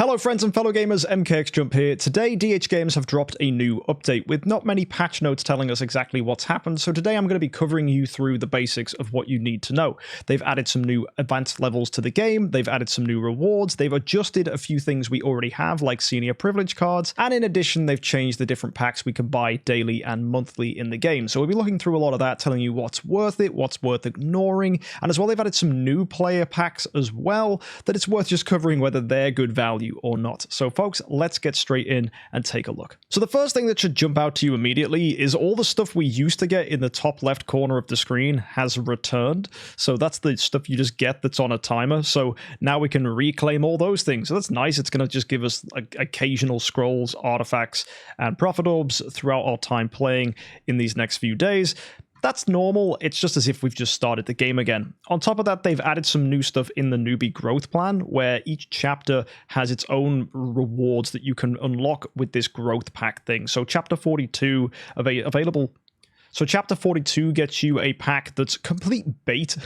Hello friends and fellow gamers, MKxJUMP here. Today DHGames have dropped a new update with not many patch notes telling us exactly what's happened, so today I'm going to be covering you through the basics of what you need to know. They've added some new advanced levels to the game, they've added some new rewards, they've adjusted a few things we already have like senior privilege cards, and in addition they've changed the different packs we can buy daily and monthly in the game. So we'll be looking through a lot of that, telling you what's worth it, what's worth ignoring, and as well they've added some new player packs as well that it's worth just covering whether they're good value or not. So folks, let's get straight in and take a look. So the first thing that should jump out to you immediately is all the stuff we used to get in the top left corner of the screen has returned. So that's the stuff you just get that's on a timer. So now we can reclaim all those things. So that's nice. It's going to just give us occasional scrolls, artifacts, and profit orbs throughout our time playing in these next few days. That's normal, it's just as if we've just started the game again. On top of that, they've added some new stuff in the newbie growth plan, where each chapter has its own rewards that you can unlock with this growth pack thing. So chapter 42 available. So chapter 42 gets you a pack that's complete bait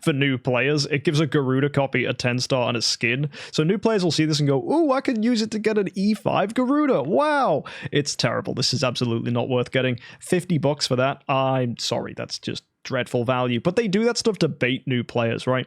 for new players. It gives a Garuda copy, a 10-star, and a skin. So new players will see this and go, ooh, I can use it to get an E5 Garuda. Wow. It's terrible. This is absolutely not worth getting. $50 for that. I'm sorry. That's just dreadful value, but they do that stuff to bait new players, right?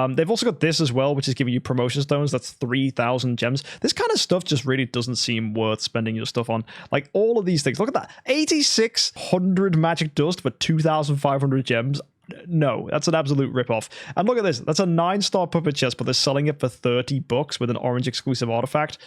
They've also got this as well, which is giving you promotion stones. That's 3,000 gems. This kind of stuff just really doesn't seem worth spending your stuff on. Like all of these things, look at that, 8,600 magic dust for 2,500 gems. No, that's an absolute ripoff. And look at this, that's a 9-star puppet chest, but they're selling it for $30 with an orange exclusive artifact.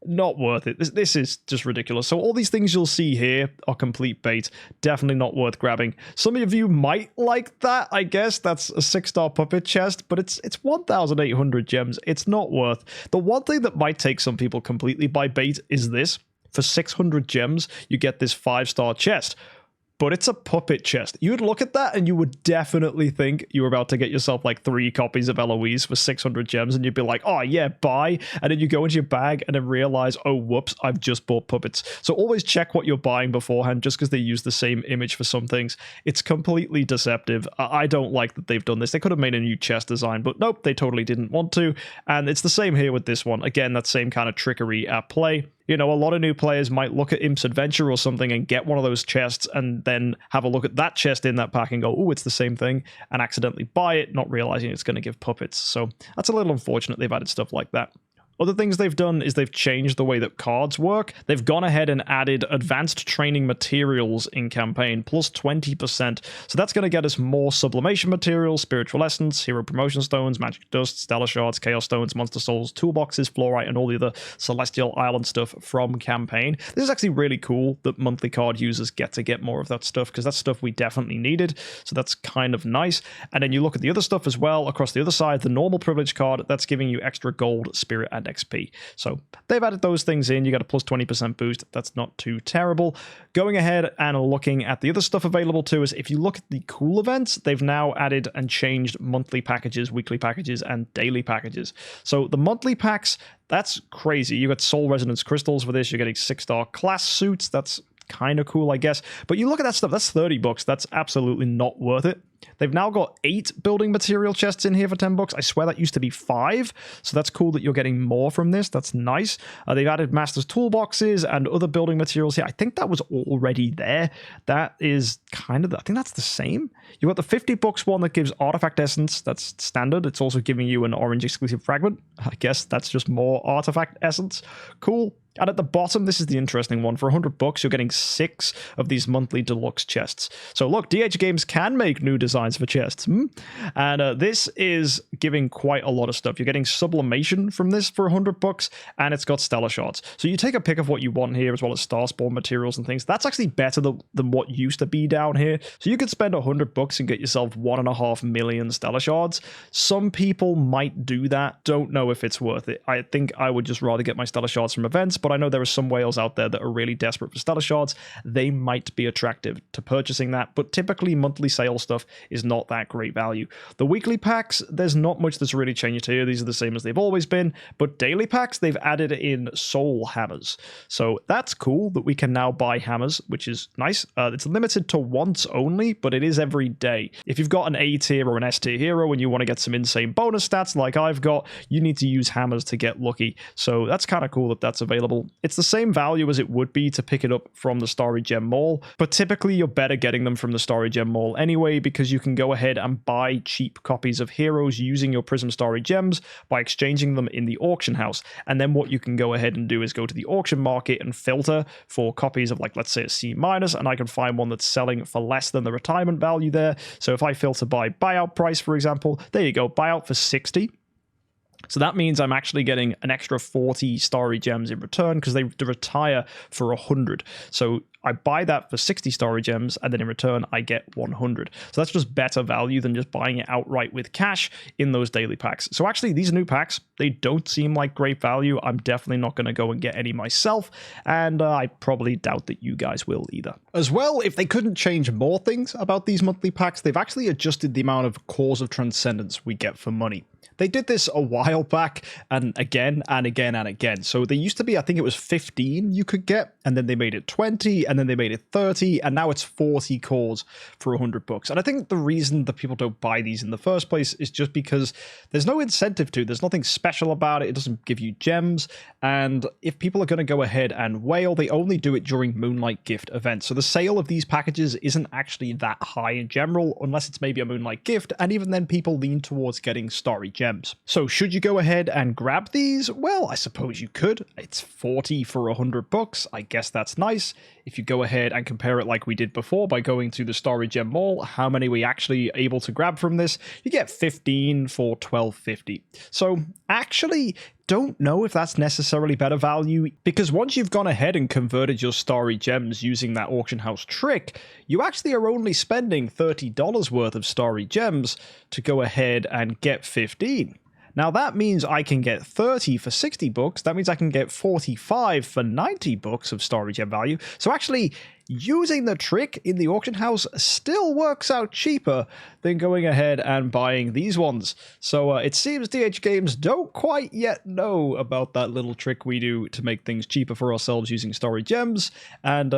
Not worth it. This is just ridiculous. So all these things you'll see here are complete bait. Definitely not worth grabbing. Some of you might like that, I guess. That's a 6-star puppet chest, but it's 1,800 gems. It's not worth. The one thing that might take some people completely by bait is this. For 600 gems, you get this 5-star chest. But it's a puppet chest. You would look at that and you would definitely think you were about to get yourself like 3 copies of Eloise for 600 gems, and you'd be like, oh yeah, buy. And then you go into your bag and then realize, oh whoops, I've just bought puppets. So always check what you're buying beforehand, just because they use the same image for some things. It's completely deceptive. I don't like that they've done this. They could have made a new chest design, but nope, they totally didn't want to. And it's the same here with this one. Again, that same kind of trickery at play. You know, a lot of new players might look at Imp's Adventure or something and get one of those chests and then have a look at that chest in that pack and go, oh, it's the same thing, and accidentally buy it, not realizing it's going to give puppets. So that's a little unfortunate they've added stuff like that. Other things they've done is they've changed the way that cards work. They've gone ahead and added advanced training materials in campaign, plus 20%. So that's going to get us more sublimation materials, spiritual essence, hero promotion stones, magic dust, stellar shards, chaos stones, monster souls, toolboxes, fluorite, and all the other celestial island stuff from campaign. This is actually really cool that monthly card users get to get more of that stuff, because that's stuff we definitely needed. So that's kind of nice. And then you look at the other stuff as well across the other side, the normal privilege card, that's giving you extra gold, spirit, and XP. So they've added those things in. You got a plus 20% boost. That's not too terrible. Going ahead and looking at the other stuff available to us, if you look at the cool events, they've now added and changed monthly packages, weekly packages, and daily packages. So the monthly packs, that's crazy. You got soul resonance crystals for this. You're getting 6-star class suits. That's kind of cool, I guess. But you look at that stuff, that's $30. That's absolutely not worth it. They've now got 8 building material chests in here for $10. I swear that used to be 5. So that's cool that you're getting more from this. That's nice. They've added master's toolboxes and other building materials here. I think that was already there. That is kind of, I think that's the same. You got the $50 one that gives artifact essence. That's standard. It's also giving you an orange exclusive fragment. I guess that's just more artifact essence. Cool. And at the bottom, this is the interesting one. For $100, you're getting 6 of these monthly deluxe chests. So look, DHGames can make new designs for chests. And this is giving quite a lot of stuff. You're getting sublimation from this for $100, and it's got stellar shards. So you take a pick of what you want here, as well as starspawn materials and things. That's actually better than what used to be down here. So you could spend $100 and get yourself 1.5 million stellar shards. Some people might do that. Don't know if it's worth it. I think I would just rather get my stellar shards from events, but I know there are some whales out there that are really desperate for stellar shards. They might be attractive to purchasing that, but typically monthly sale stuff is not that great value. The weekly packs, there's not much that's really changed here. These are the same as they've always been, but daily packs, they've added in soul hammers. So that's cool that we can now buy hammers, which is nice. It's limited to once only, but it is every day. If you've got an A tier or an S tier hero and you want to get some insane bonus stats like I've got, you need to use hammers to get lucky. So that's kind of cool that that's available. It's the same value as it would be to pick it up from the Starry Gem Mall, but typically you're better getting them from the Starry Gem Mall anyway, because you can go ahead and buy cheap copies of heroes using your Prism Starry Gems by exchanging them in the auction house. And then what you can go ahead and do is go to the auction market and filter for copies of, like, let's say a C-, and I can find one that's selling for less than the retirement value there. So if I filter by buyout price, for example, there you go, buyout for 60. So that means I'm actually getting an extra 40 Starry Gems in return because they retire for 100. So I buy that for 60 Starry Gems, and then in return, I get 100. So that's just better value than just buying it outright with cash in those daily packs. So actually, these new packs, they don't seem like great value. I'm definitely not going to go and get any myself, and I probably doubt that you guys will either. As well, if they couldn't change more things about these monthly packs, they've actually adjusted the amount of Cores of Transcendence we get for money. They did this a while back, and again and again and again. So they used to be, I think it was 15 you could get, and then they made it 20, and then they made it 30, and now it's 40 cores for $100. And I think the reason that people don't buy these in the first place is just because there's no incentive to. There's nothing special about it. It doesn't give you gems. And if people are going to go ahead and whale, they only do it during Moonlight Gift events. So the sale of these packages isn't actually that high in general, unless it's maybe a Moonlight Gift. And even then, people lean towards getting Starry Gems. So should you go ahead and grab these? Well, I suppose you could. It's 40 for $100. I guess that's nice. If you go ahead and compare it like we did before by going to the Starry Gem Mall, how many we actually able to grab from this? You get 15 for $12.50. So actually, don't know if that's necessarily better value, because once you've gone ahead and converted your Starry Gems using that auction house trick, you actually are only spending $30 worth of Starry Gems to go ahead and get 15. Now that means I can get 30 for $60. That means I can get 45 for $90 of Starry Gem value. So actually, using the trick in the auction house still works out cheaper than going ahead and buying these ones. So it seems DHGames don't quite yet know about that little trick we do to make things cheaper for ourselves using Starry Gems. And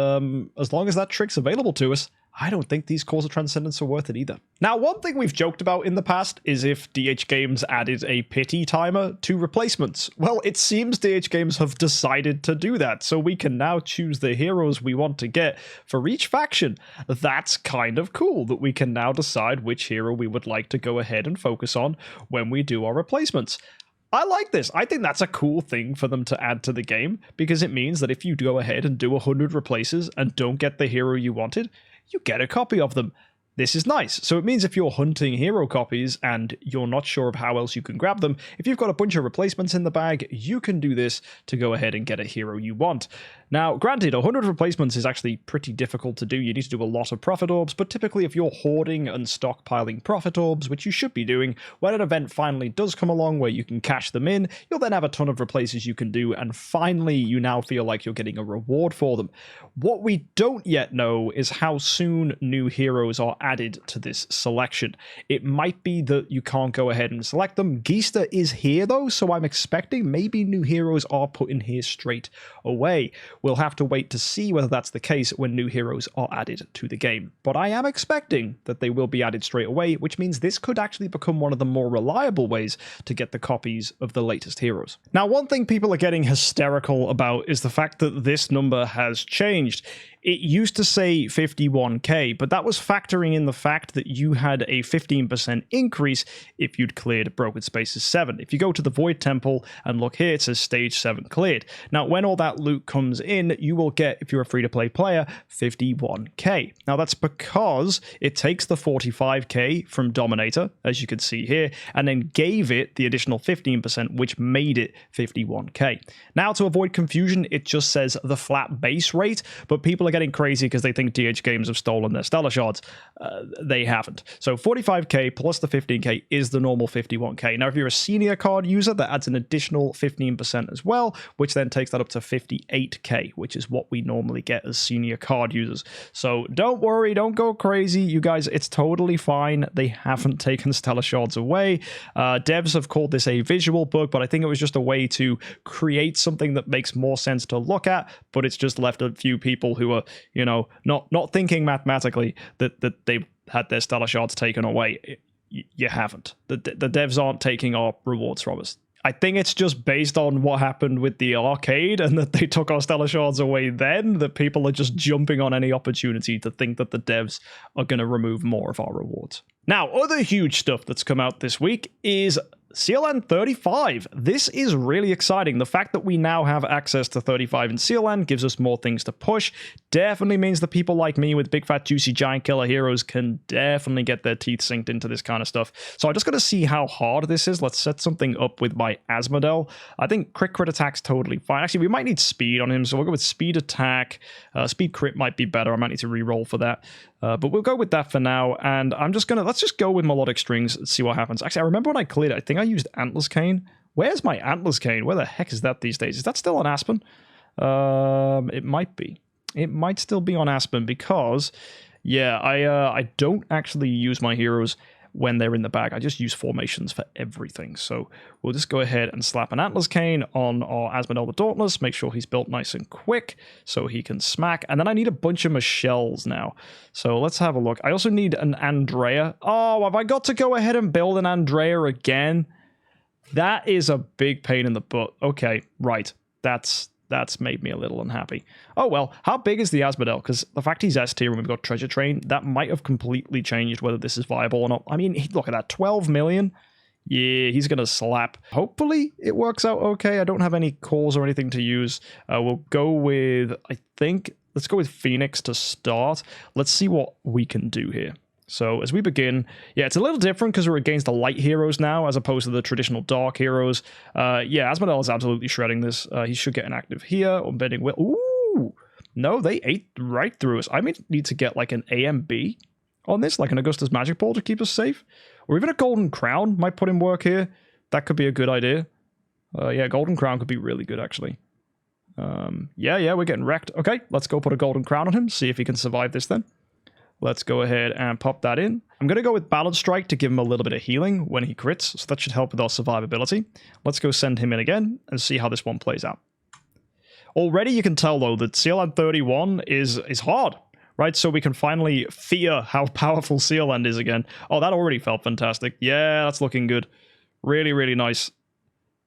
as long as that trick's available to us, I don't think these Cores of Transcendence are worth it either. Now, one thing we've joked about in the past is if DHGames added a pity timer to replacements. Well, it seems DHGames have decided to do that, so we can now choose the heroes we want to get for each faction. That's kind of cool that we can now decide which hero we would like to go ahead and focus on when we do our replacements. I like this. I think that's a cool thing for them to add to the game, because it means that if you go ahead and do 100 replaces and don't get the hero you wanted, you get a copy of them. This is nice. So it means if you're hunting hero copies and you're not sure of how else you can grab them, if you've got a bunch of replacements in the bag, you can do this to go ahead and get a hero you want. Now, granted, 100 replacements is actually pretty difficult to do. You need to do a lot of profit orbs, but typically if you're hoarding and stockpiling profit orbs, which you should be doing, when an event finally does come along where you can cash them in, you'll then have a ton of replaces you can do, and finally you now feel like you're getting a reward for them. What we don't yet know is how soon new heroes are added to this selection. It might be that you can't go ahead and select them. Geista is here though, so I'm expecting maybe new heroes are put in here straight away. We'll have to wait to see whether that's the case when new heroes are added to the game. But I am expecting that they will be added straight away, which means this could actually become one of the more reliable ways to get the copies of the latest heroes. Now, one thing people are getting hysterical about is the fact that this number has changed. It used to say 51k, but that was factoring in the fact that you had a 15% increase if you'd cleared Broken Spaces 7. If you go to the Void Temple and look here, it says Stage 7 cleared. Now, when all that loot comes in, you will get, if you're a free-to-play player, 51k. Now, that's because it takes the 45k from Dominator, as you can see here, and then gave it the additional 15%, which made it 51k. Now, to avoid confusion, it just says the flat base rate, but people are getting crazy because they think DHGames have stolen their Stellar Shards. they haven't. So 45k plus the 15k is the normal 51k. Now, if you're a senior card user, that adds an additional 15% as well, which then takes that up to 58k, which is what we normally get as senior card users. So don't worry, don't go crazy, you guys. It's totally fine. They haven't taken Stellar Shards away. Devs have called this a visual bug, but I think it was just a way to create something that makes more sense to look at, but it's just left a few people who are, you know, not thinking mathematically that they had their Stellar Shards taken away. You haven't. The devs aren't taking our rewards from us. I think it's just based on what happened with the arcade and that they took our Stellar Shards away then, that people are just jumping on any opportunity to think that the devs are going to remove more of our rewards. Now, other huge stuff that's come out this week is Sealand 35. This is really exciting. The fact that we now have access to 35 in Sealand gives us more things to push. Definitely means that people like me with big fat juicy giant killer heroes can definitely get their teeth sinked into this kind of stuff. So I'm just going to see how hard this is. Let's set something up with my Asmodel. I think crit attack's totally fine. Actually, we might need speed on him, so we'll go with speed attack. Speed crit might be better. I might need to re-roll for that. But we'll go with that for now, and let's just go with melodic strings and see what happens. Actually, I remember when I cleared it, I think I used Antler's Cane. Where's my Antler's Cane? Where the heck is that these days? Is that still on Aspen? It might be. It might still be on Aspen because, yeah, I don't actually use my heroes when they're in the bag. I just use formations for everything. So we'll just go ahead and slap an Antler's Cane on our Asmodel the Dauntless, make sure he's built nice and quick so he can smack. And then I need a bunch of Michelles now. So let's have a look. I also need an Andrea. Oh, have I got to go ahead and build an Andrea again? That is a big pain in the butt. Okay, right. That's made me a little unhappy. Oh, well, how big is the Asmodel? Because the fact he's S tier and we've got Treasure Train, that might have completely changed whether this is viable or not. I mean, look at that, 12 million. Yeah, he's going to slap. Hopefully it works out okay. I don't have any calls or anything to use. We'll go with, let's go with Phoenix to start. Let's see what we can do here. So as we begin, yeah, it's a little different because we're against the light heroes now as opposed to the traditional dark heroes. Yeah, Asmodel is absolutely shredding this. He should get an active here. Unbending will. Ooh, no, they ate right through us. I may need to get like an AMB on this, like an Augustus Magic Ball to keep us safe. Or even a Golden Crown might put in work here. That could be a good idea. Yeah, Golden Crown could be really good, actually. Yeah, we're getting wrecked. Okay, let's go put a Golden Crown on him, see if he can survive this then. Let's go ahead and pop that in. I'm going to go with Ballad Strike to give him a little bit of healing when he crits, so that should help with our survivability. Let's go send him in again and see how this one plays out. Already you can tell, though, that Sealand 31 is hard, right? So we can finally fear how powerful Sealand is again. Oh, that already felt fantastic. Yeah, that's looking good. Really, really nice.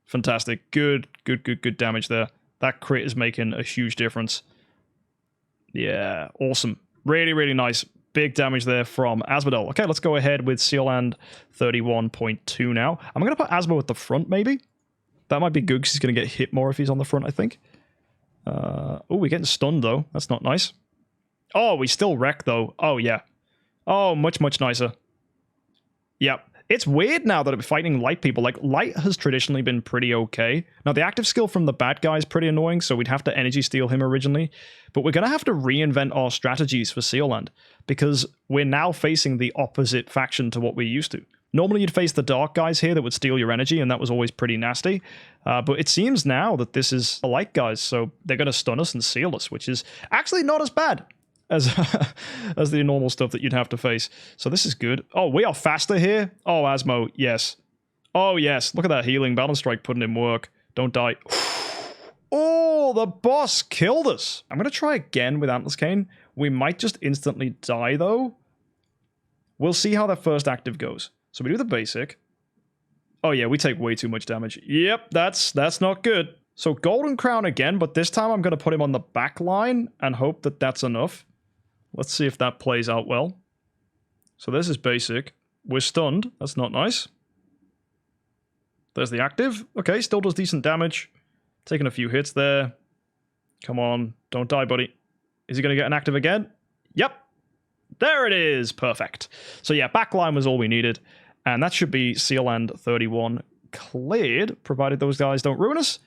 Fantastic. Good damage there. That crit is making a huge difference. Yeah, awesome. Really, really nice. Big damage there from Asmodel. Okay, let's go ahead with Sealand 31.2 now. I'm going to put Asmo at the front, maybe. That might be good because he's going to get hit more if he's on the front, I think. Oh, we're getting stunned, though. That's not nice. Oh, we still wreck, though. Oh, yeah. Oh, much nicer. Yep. It's weird now that we're fighting light people. Like, light has traditionally been pretty okay. Now, the active skill from the bad guy is pretty annoying, so we'd have to energy steal him originally. But we're going to have to reinvent our strategies for Sealand, because we're now facing the opposite faction to what we used to. Normally, you'd face the dark guys here that would steal your energy, and that was always pretty nasty. But it seems now that this is the light guys, so they're going to stun us and seal us, which is actually not as bad as the normal stuff that you'd have to face. So this is good. Oh, we are faster here. Oh, Asmo, yes. Oh, yes. Look at that healing. Balance Strike putting in work. Don't die. Oh, the boss killed us. I'm going to try again with Antler's Cane. We might just instantly die, though. We'll see how that first active goes. So we do the basic. Oh, yeah, we take way too much damage. Yep, that's not good. So Golden Crown again, but this time I'm going to put him on the back line and hope that that's enough. Let's see if that plays out well. So this is basic. We're stunned. That's not nice. There's the active. Okay, still does decent damage. Taking a few hits there. Come on. Don't die, buddy. Is he going to get an active again? Yep. There it is. Perfect. So yeah, backline was all we needed. And that should be Sealand 31 cleared, provided those guys don't ruin us.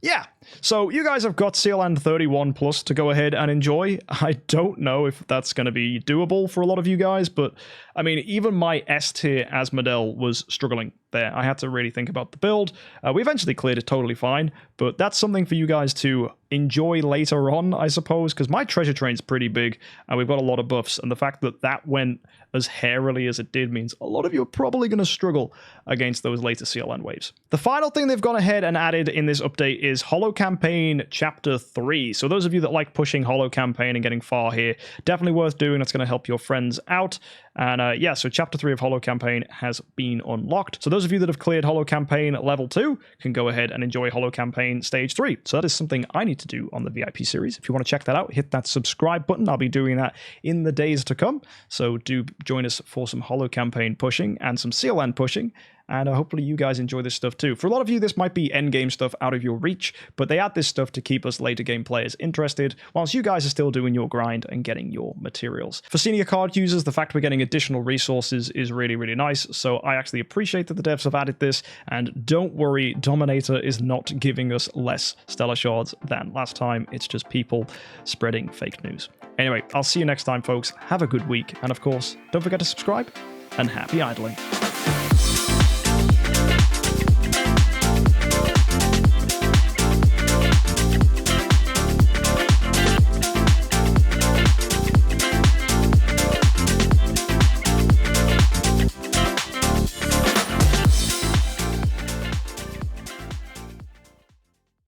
Yeah. So you guys have got CLN 31 Plus to go ahead and enjoy. I don't know if that's going to be doable for a lot of you guys, but I mean, even my S tier Asmodel was struggling there. I had to really think about the build. We eventually cleared it totally fine, but that's something for you guys to enjoy later on, I suppose, because my treasure train's pretty big and we've got a lot of buffs, and the fact that that went as hairily as it did means a lot of you are probably going to struggle against those later CLN waves. The final thing they've gone ahead and added in this update is Holo Campaign Chapter 3. So those of you that like pushing Holo Campaign and getting far here, definitely worth doing. That's going to help your friends out. And yeah, so Chapter 3 of Holo Campaign has been unlocked. So those of you that have cleared Holo Campaign Level 2 can go ahead and enjoy Holo Campaign Stage 3. So that is something I need to do on the VIP series. If you want to check that out, hit that subscribe button. I'll be doing that in the days to come. So do join us for some Holo Campaign pushing and some CLN pushing. And hopefully you guys enjoy this stuff too. For a lot of you, this might be endgame stuff out of your reach, but they add this stuff to keep us later game players interested, whilst you guys are still doing your grind and getting your materials. For senior card users, the fact we're getting additional resources is really, really nice, so I actually appreciate that the devs have added this, and don't worry, Dominator is not giving us less Stellar Shards than last time. It's just people spreading fake news. Anyway, I'll see you next time, folks. Have a good week, and of course, don't forget to subscribe, and happy idling.